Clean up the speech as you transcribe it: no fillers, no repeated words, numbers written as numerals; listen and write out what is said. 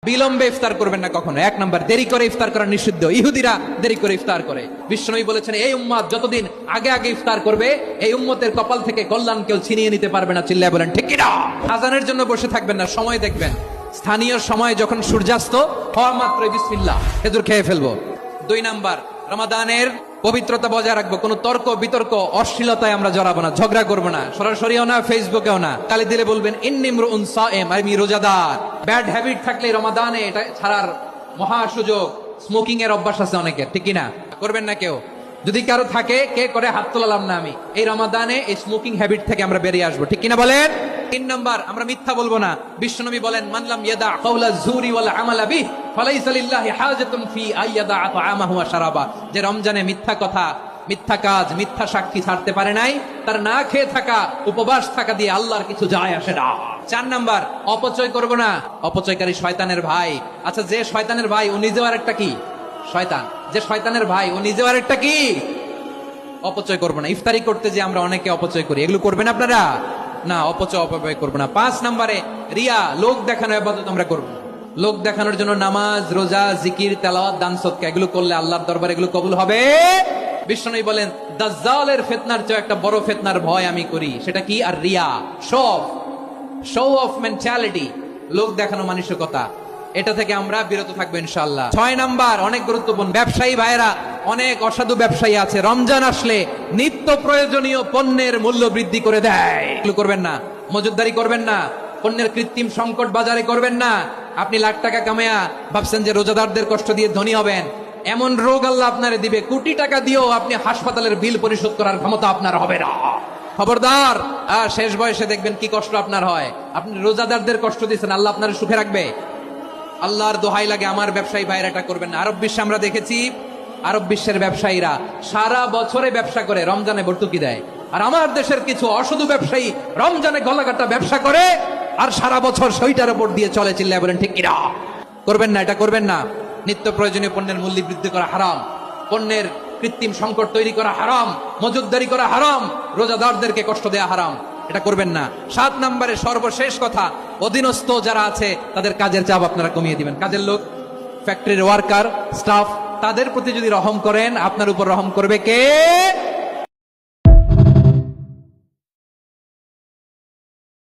বিলম্বে ইফতার করবেন না কখনো। এক নাম্বার, দেরি করে ইফতার করা নিষিদ্ধ। ইহুদিরা দেরি করে ইফতার করে। বিশ্বনবী বলেছেন, এই উম্মত যতদিন আগে আগে ইফতার করবে, এই উম্মতের কপাল থেকে কল্যাণ কেউ ছিনিয়ে নিতে পারবে না। চিল্লায় বলেন ঠিক কিনা? আজানের জন্য বসে থাকবেন না, সময় দেখবেন। স্থানীয় সময় যখন সূর্যাস্ত হওয়া মাত্রই বিসমিল্লাহ, খেজুর খেয়ে ফেলবো। 2 নাম্বার, রমাদানের পবিত্রতা বজায় রাখবো। কোনো তর্ক বিতর্ক অশ্লীলতায় আমরা জড়াবো না, ঝগড়া করবো না, সরাসরিও না, ফেসবুকেও না। কালি দিলে বলবেন ইন্নিমরুন সায়েম, আমি রোজাদার। ব্যাড হ্যাবিট থাকলে রমাদানে এটা ছাড়ার মহা সুযোগ। স্মোকিং এর অভ্যাস আছে অনেকের, ঠিক কিনা? করবেন না কেউ। যদি কারো থাকে, কে করে হাত তোলালাম না আমি। এই রমাদানে এই স্মোকিং হ্যাবিট থেকে আমরা বেরিয়ে আসবো, ঠিক কিনা বলেন? 3 নাম্বার, আমরা মিথ্যা বলবো না। বিশ্বনবী বলেন, মান লাম ইয়াদা কাওলা যুরি ওয়াল আমালা বিহি ফালাইসা লিল্লাহি হাজাতুন ফি আইয়াদা তাআমাহু ওয়া শারাবা। যে রমজানে মিথ্যা কথা, মিথ্যা কাজ, মিথ্যা সাক্ষী ছাড়তে পারে নাই, তার না খেয়ে থাকা, উপবাস থাকা দিয়ে আল্লাহর কিছু যায় আসে না। 4 নাম্বার, অপচয় করব না। অপচয়কারী শয়তানের ভাই। আচ্ছা, যে শয়তানের ভাই ও নিজেও আরেকটা কি? শয়তান। যে শয়তানের ভাই ও নিজেও আরেকটা কি? অপচয় করবো না। ইফতারি করতে যে আমরা অনেকে অপচয় করি, এগুলো করবেন আপনারা না। অপচয় অপব্যয় করবো না। 5 নাম্বারে, রিয়া, লোক দেখানো ইবাদত আমরা করবো না। লোক দেখানোর জন্য নামাজ, রোজা, জিকির, তেলাওয়াত, দান সদকা এগুলো করলে আল্লাহর দরবারে এগুলো কবুল হবে। বিশ্বনবী বলেন, দাজ্জালের ফিতনার চেয়ে একটা বড় ফিতনার ভয় আমি করি। সেটা কি? আর রিয়া, শো অফ মেন্টালিটি, লোক দেখানো মানসিকতা। এটা থেকে আমরা বিরত থাকবো ইনশাআল্লাহ। 6 নাম্বার, অনেক গুরুত্বপূর্ণ। ব্যবসায়ী ভাইরা, অনেক অসাধু ব্যবসায়ী আছে, রমজান আসলে নিত্য প্রয়োজনীয় পণ্যের মূল্য বৃদ্ধি করে দেয়। এগুলো করবেন না। মজুদদারি করবেন না। পণ্যের কৃত্রিম সংকট বাজারে করবেন না। আপনি লাখ টাকা কামায়া ভাবছেন যে রোজাদারদের কষ্ট দিয়ে ধনী হবেন। এমন রোগ আল্লাহ আপনারে দিবে, কোটি টাকা দিয়েও আপনি হাসপাতালের বিল পরিশোধ করার ক্ষমতা আপনার হবে না। খবরদার। শেষ বয়সে দেখবেন কি কষ্ট আপনার হয়। আপনি রোজাদারদের কষ্ট দিচ্ছেন, আল্লাহ আপনার সুখে রাখবে? আল্লাহর দোহাই লাগে, আমার ব্যবসায়ী ভাইরা এটা করবেন না। আরব বিশ্বে আমরা দেখেছি, আরব বিশ্বের ব্যবসায়ীরা সারা বছরে ব্যবসা করে, রমজানে ভর্তুকি দেয়। আর আমার দেশের কিছু অসাধু ব্যবসায়ী রমজানে গলাকাটা ব্যবসা করে আর সারা বছর সেইটার উপর দিয়ে চলে। চিল্লায় বলেন ঠিক কিনা? করবেন না, এটা করবেন না। নিত্য প্রয়োজনীয় পণ্যের মূল্য বৃদ্ধি করা হারাম, পণ্যের কৃত্রিম সংকট তৈরি করা হারাম, মজুদদারি করা হারাম, রোজাদারদেরকে কষ্ট দেয়া হারাম। এটা করবেন না। 7 নম্বরে সর্বশেষ কথা, অধীনস্থ যারা আছে তাদের কাজের চাপ আপনারা কমিয়ে দিবেন। কাজের লোক, ফ্যাক্টরির ওয়ার্কার, স্টাফ, তাদের প্রতি যদি রহম করেন, আপনার উপর রহম করবে কে?